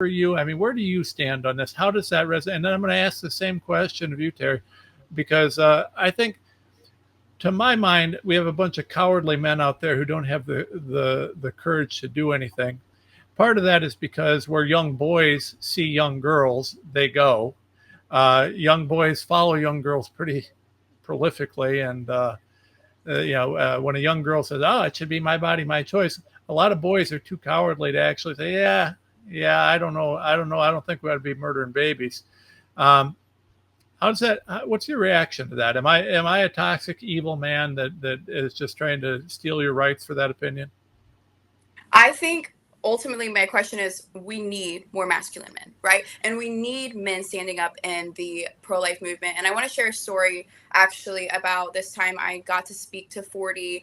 for you? I mean, where do you stand on this? How does that resonate? And then I'm going to ask the same question of you, Terry, because I think, to my mind, we have a bunch of cowardly men out there who don't have the courage to do anything. Part of that is because where young boys see young girls, they go. Young boys follow young girls pretty prolifically, and when a young girl says, "Oh, it should be my body, my choice," a lot of boys are too cowardly to actually say, "Yeah, yeah, I don't know, I don't know, I don't think we ought to be murdering babies." Um, how does that? What's your reaction to that? Am I a toxic, evil man that is just trying to steal your rights for that opinion? I think ultimately my question is we need more masculine men, right? And we need men standing up in the pro-life movement. And I want to share a story actually about this time I got to speak to 40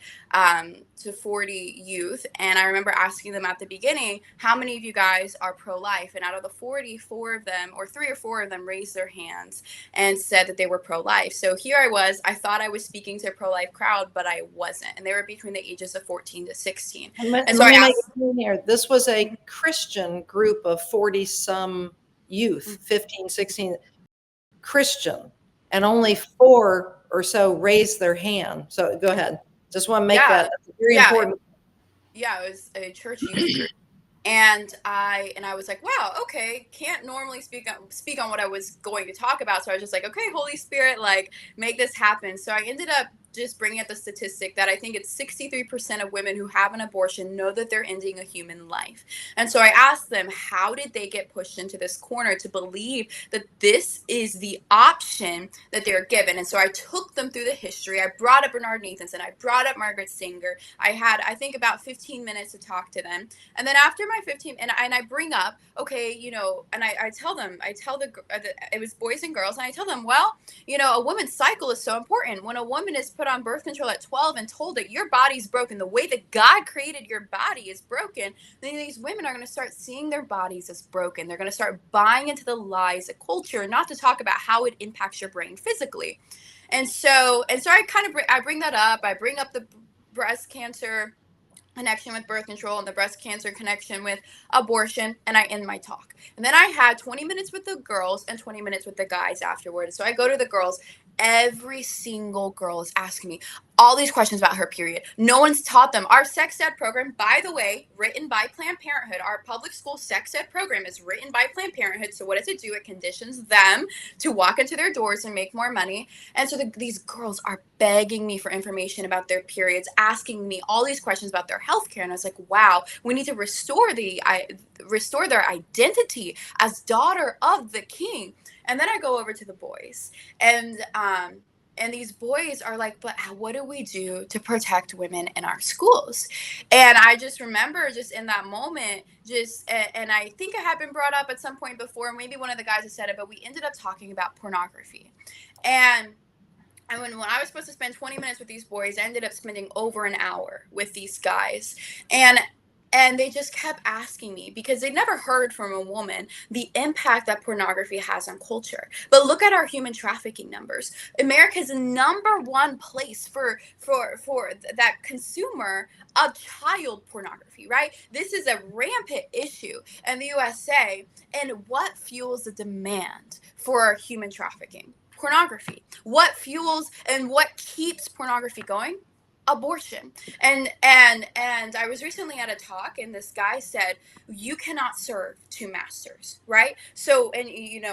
youth. And I remember asking them at the beginning, how many of you guys are pro-life? And out of the 40, four of them, or 3 or 4 of them, raised their hands and said that they were pro-life. So here I was, I thought I was speaking to a pro-life crowd, but I wasn't. And they were between the ages of 14 to 16. And so let me make it clear here. This was a Christian group of 40 some youth, 15, 16 Christian, and only 4 or so raised their hand. So go ahead. Just want to make that very important. Yeah, it was a church youth group. And I was like, wow, okay, can't normally speak on what I was going to talk about. So I was just like, okay, Holy Spirit, like, make this happen. So I ended up just bringing up the statistic that I think it's 63% of women who have an abortion know that they're ending a human life. And so I asked them, how did they get pushed into this corner to believe that this is the option that they're given? And so I took them through the history. I brought up Bernard Nathanson. I brought up Margaret Sanger. I had, I think, about 15 minutes to talk to them. And then after my 15, and I bring up, okay, and I tell them, it was boys and girls, and I tell them, well, a woman's cycle is so important. When a woman is put on birth control at 12 and told that your body's broken, the way that God created your body is broken, then these women are going to start seeing their bodies as broken. They're going to start buying into the lies of culture, not to talk about how it impacts your brain physically. And so I bring that up. I bring up the breast cancer connection with birth control and the breast cancer connection with abortion, and I end my talk. And then I had 20 minutes with the girls and 20 minutes with the guys afterwards. So I go to the girls. Every single girl is asking me all these questions about her period. No one's taught them. Our sex ed program, by the way, written by Planned Parenthood, our public school sex ed program is written by Planned Parenthood. So what does it do? It conditions them to walk into their doors and make more money. And so these girls are begging me for information about their periods, asking me all these questions about their health care. And I was like, wow, we need to restore their identity as daughter of the king. And then I go over to the boys, and these boys are like, but what do we do to protect women in our schools? And I just remember just in that moment, and I think it had been brought up at some point before, maybe one of the guys has said it, but we ended up talking about pornography. And when I was supposed to spend 20 minutes with these boys, I ended up spending over an hour with these guys. And they just kept asking me, because they never heard from a woman the impact that pornography has on culture. But look at our human trafficking numbers. America is the #1 place for that consumer of child pornography, right? This is a rampant issue in the USA. And what fuels the demand for human trafficking? Pornography. What fuels and what keeps pornography going? Abortion. And I was recently at a talk, and this guy said, you cannot serve 2 masters, right? So, and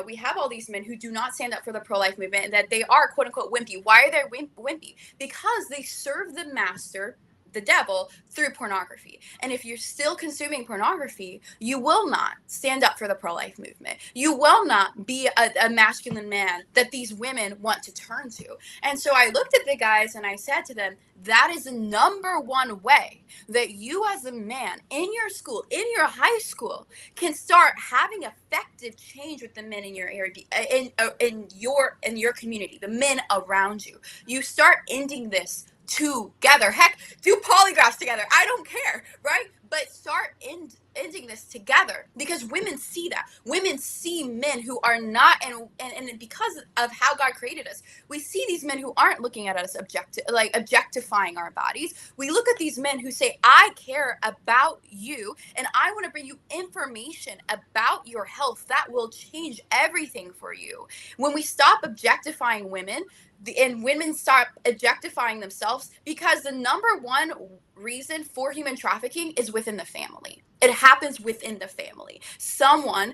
we have all these men who do not stand up for the pro-life movement, and that they are quote unquote wimpy. Why are they wimpy? Because they serve the master, the devil, through pornography. And if you're still consuming pornography, you will not stand up for the pro-life movement. You will not be a masculine man that these women want to turn to. And so I looked at the guys and I said to them, that is the #1 way that you as a man in your school, in your high school, can start having effective change with the men in your area, in your community, the men around you. You start ending this together. Heck, do polygraphs together. I don't care, right? but start ending this together, because women see that. Women see men who are not, and because of how God created us, we see these men who aren't looking at us objectifying our bodies. We look at these men who say, I care about you, and I want to bring you information about your health that will change everything for you. When we stop objectifying women, and women start objectifying themselves, because the number one reason for human trafficking is within the family. It happens within the family. Someone's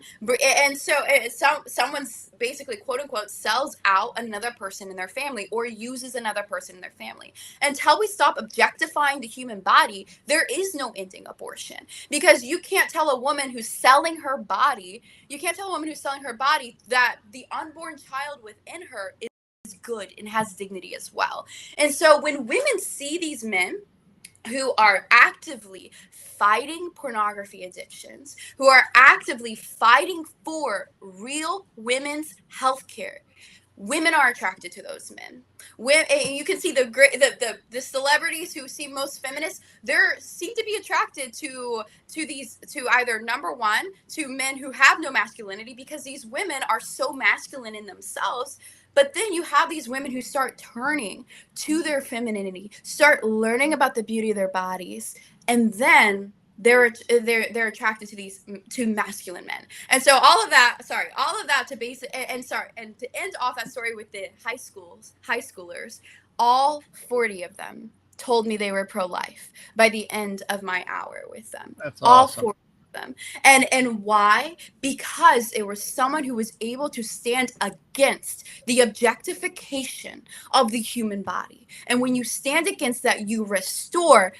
basically, quote unquote, sells out another person in their family or uses another person in their family. Until we stop objectifying the human body, there is no ending abortion, because you can't tell a woman who's selling her body, that the unborn child within her is good and has dignity as well. And so when women see these men who are actively fighting pornography addictions, who are actively fighting for real women's health care, women are attracted to those men. You can see the celebrities who seem most feminist, they seem to be attracted to either, number one, to men who have no masculinity, because these women are so masculine in themselves. But then you have these women who start turning to their femininity, start learning about the beauty of their bodies, and then they're attracted to masculine men. And so all of that to end off that story with the high schoolers, all 40 of them told me they were pro-life by the end of my hour with them. That's all awesome. 40 of them. And why? Because it was someone who was able to stand against the objectification of the human body. And when you stand against that, you restore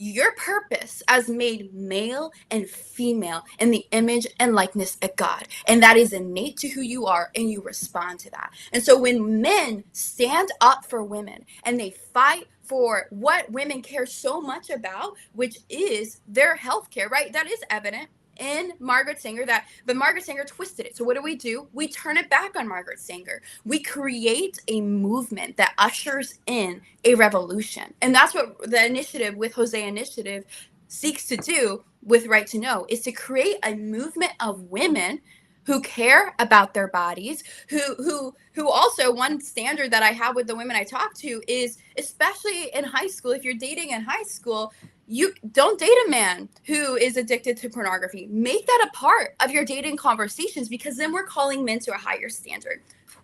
your purpose as made male and female in the image and likeness of God. And that is innate to who you are, and you respond to that. And so when men stand up for women and they fight for what women care so much about, which is their health care, right? That is evident in Margaret Sanger, but Margaret Sanger twisted it. So what do? We turn it back on Margaret Sanger. We create a movement that ushers in a revolution. And that's what the initiative with Hosea Initiative seeks to do with Right to Know, is to create a movement of women who care about their bodies, who also, one standard that I have with the women I talk to is, especially in high school, if you're dating in high school, you don't date a man who is addicted to pornography. Make that a part of your dating conversations, because then we're calling men to a higher standard.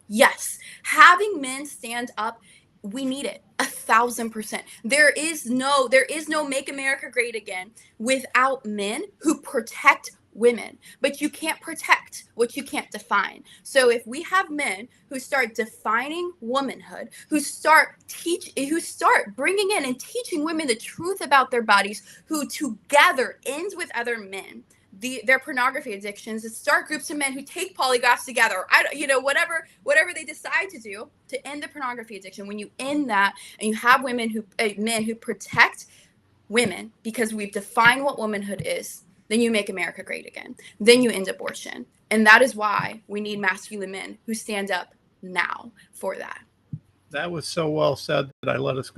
Yes, having men stand up, we need it 1,000%. There is no Make America Great Again without men who protect women. But you can't protect what you can't define. So if we have men who start defining womanhood, who start bringing in and teaching women the truth about their bodies, who together ends with other men their pornography addictions, and start groups of men who take polygraphs together, whatever they decide to do to end the pornography addiction. When you end that and you have men who protect women, because we've defined what womanhood is, then you make America great again. Then you end abortion. And that is why we need masculine men who stand up now for that. That was so well said that I let us go.